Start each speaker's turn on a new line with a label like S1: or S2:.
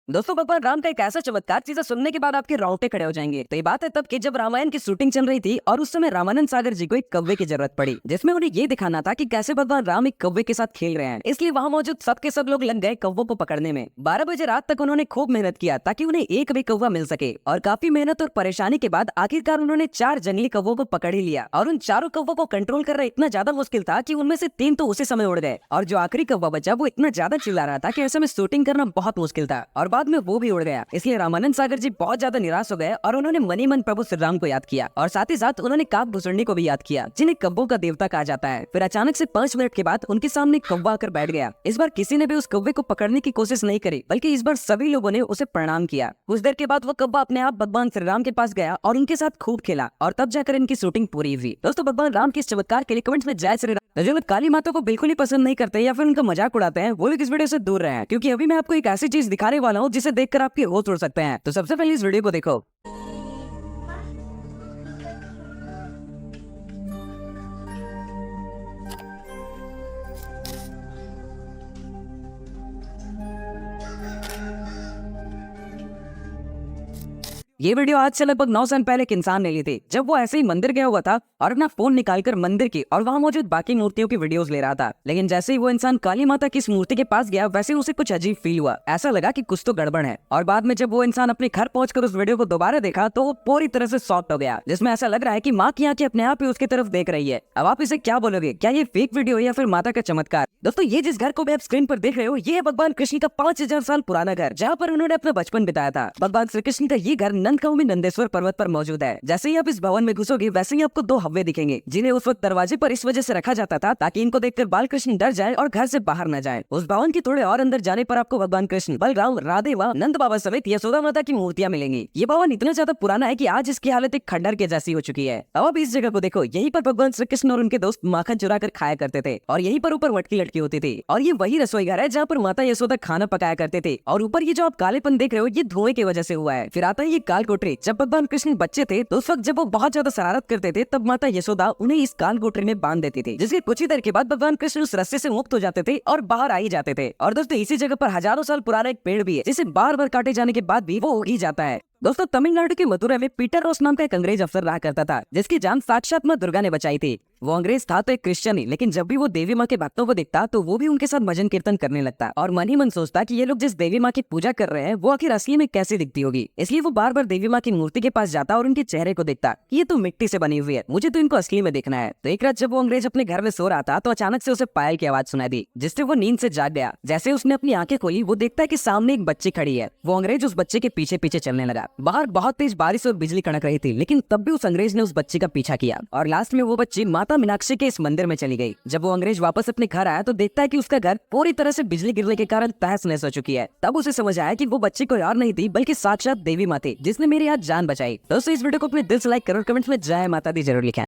S1: दोस्तों, भगवान राम का एक ऐसा चमत्कार जिसे सुनने के बाद आपके रोंगटे खड़े हो जाएंगे। तो ये बात है तब कि जब रामायण की शूटिंग चल रही थी और उस समय रामानंद सागर जी को एक कौवे की जरूरत पड़ी, जिसमें उन्हें ये दिखाना था कि कैसे भगवान राम एक कौवे के साथ खेल रहे हैं। इसलिए वहाँ मौजूद सब के सब लोग लग गए कौवों को पकड़ने में। 12 बजे रात तक उन्होंने खूब मेहनत किया ताकि उन्हें एक भी कौवा मिल सके, और काफी मेहनत और परेशानी के बाद आखिरकार उन्होंने 4 जंगली कौवों को पकड़ ही लिया। और उन चारों कौवों को कंट्रोल करना इतना ज्यादा मुश्किल था कि उनमें से 3 तो उसी समय उड़ गए, और जो आखिरी कौवा बचा वो इतना ज्यादा चिल्ला रहा था कि ऐसे में शूटिंग करना बहुत मुश्किल था, और बाद में वो भी उड़ गया। इसलिए रामानंद सागर जी बहुत ज्यादा निराश हो गए और उन्होंने मनी मन प्रभु श्री राम को याद किया, और साथ ही साथ उन्होंने काग भुसुंडी को भी याद किया, जिन्हें कौवों का देवता कहा जाता है। फिर अचानक से 5 मिनट के बाद उनके सामने कौवा आकर बैठ गया। इस बार किसी ने भी उस कौवे को पकड़ने की कोशिश नहीं करी, बल्कि इस बार सभी लोगों ने उसे प्रणाम किया। कुछ देर के बाद वो कौवा अपने आप भगवान श्री राम के पास गया और उनके साथ खूब खेला, और तब जाकर इनकी शूटिंग पूरी हुई। दोस्तों, भगवान राम के इस चमत्कार के लिए कमेंट्स में जय श्री राम। जो लोग काली माता को बिल्कुल ही पसंद नहीं करते या फिर उनका मजाक उड़ाते हैं, वो लोग इस वीडियो से दूर रहे हैं, क्योंकि अभी मैं आपको एक ऐसी चीज दिखाने वाला हूँ जिसे देखकर आपके होश उड़ सकते हैं। तो सबसे पहले इस वीडियो को देखो। ये वीडियो आज से लगभग 9 साल पहले एक इंसान ने ली थी, जब वो ऐसे ही मंदिर गया हुआ था और अपना फोन निकालकर मंदिर की और वहाँ मौजूद बाकी मूर्तियों की वीडियोस ले रहा था। लेकिन जैसे ही वो इंसान काली माता की इस मूर्ति के पास गया, वैसे उसे कुछ अजीब फील हुआ। ऐसा लगा कि कुछ तो गड़बड़ है। और बाद में जब वो इंसान अपने घर पहुंचकर उस वीडियो को दोबारा देखा तो वो पूरी तरह से शॉक्ड हो गया, जिसमें ऐसा लग रहा है कि माँ की आंखें अपने आप ही उसकी तरफ देख रही है। अब आप इसे क्या बोलोगे? क्या ये फेक वीडियो या फिर माता का चमत्कार? दोस्तों, ये जिस घर को भी आप स्क्रीन पर देख रहे हो, ये है भगवान कृष्ण का 5000 साल पुराना घर, जहाँ पर उन्होंने अपना बचपन बिताया था। भगवान श्री कृष्ण का ये घर नंदगांव में नंदेश्वर पर्वत पर मौजूद है। जैसे ही आप इस भवन में घुसोगे, वैसे ही आपको 2 हव्वे दिखेंगे, जिन्हें उस वक्त दरवाजे पर इस वजह से रखा जाता था ताकि इनको देखकर बाल कृष्ण डर जाए और घर से बाहर न जाए। उस भवन के थोड़े और अंदर जाने पर आपको भगवान कृष्ण, बलराम, राधे व नंद बाबा समेत यशोदा माता की मूर्तियां मिलेंगी। ये भवन इतना ज्यादा पुराना है कि आज इसकी हालत एक खंडर के जैसी हो चुकी है। अब आप इस जगह को देखो, यहीं पर भगवान श्री कृष्ण और उनके दोस्त माखन चुरा कर खाया करते थे, और यहीं पर ऊपर मटकी लटकी होती थी। और ये वही रसोई घर है जहाँ पर माता यशोदा खाना पकाया करते थे। और ऊपर ये जो आप कालेपन देख रहे हो, ये धुएं की वजह से हुआ है। फिर आता है ये काल कोठरी। जब भगवान कृष्ण बच्चे थे तो उस वक्त जब वो बहुत ज्यादा शरारत करते थे, तब माता यशोदा उन्हें इस काल कोठरी में बांध देती थी, जिसके कुछ ही देर के बाद भगवान कृष्ण उस रस्से से मुक्त हो जाते थे और बाहर आ ही जाते थे। और दोस्तों, इसी जगह पर हजारों साल पुराना एक पेड़ भी है, जिसे बार बार काटे जाने के बाद भी वो उग ही जाता है। दोस्तों, तमिलनाडु के मथुरा में पीटर रॉस नाम का एक अंग्रेज अफसर रहा करता था, जिसकी जान साक्षात मां दुर्गा ने बचाई थी। वो अंग्रेज था तो एक क्रिश्चियन ही, लेकिन जब भी वो देवी माँ के भक्तों को देखता तो वो भी उनके साथ भजन कीर्तन करने लगता, और मन ही मन सोचता कि ये लोग जिस देवी माँ की पूजा कर रहे हैं वो आखिर असली में कैसी दिखती होगी। इसलिए वो बार बार देवी माँ की मूर्ति के पास जाता और उनके चेहरे को देखता कि ये तो मिट्टी से बनी हुई है, मुझे तो इनको असली में देखना है। तो एक रात जब वो अंग्रेज अपने घर में सो रहा था तो अचानक से उसे पायल की आवाज सुनाई दी, जिससे वो नींद से जाग गया। जैसे उसने अपनी आंखें खोली, वो देखता है कि सामने एक बच्ची खड़ी है। वो अंग्रेज उस बच्चे के पीछे पीछे चलने लगा। बाहर बहुत तेज बारिश और बिजली कड़क रही थी, लेकिन तब भी उस अंग्रेज ने उस बच्ची का पीछा किया, और लास्ट में वो बच्ची माता मीनाक्षी के इस मंदिर में चली गई। जब वो अंग्रेज वापस अपने घर आया तो देखता है कि उसका घर पूरी तरह से बिजली गिरने के कारण तहस नहस हो चुकी है। तब उसे समझ आया कि वो बच्ची कोई और नहीं थी, बल्कि साक्षात देवी माँ थी, जिसने मेरी आज जान बचाई। दोस्तों, इस वीडियो को अपने दिल से लाइक करो और कमेंट्स में जय माता दी जरूर लिखें।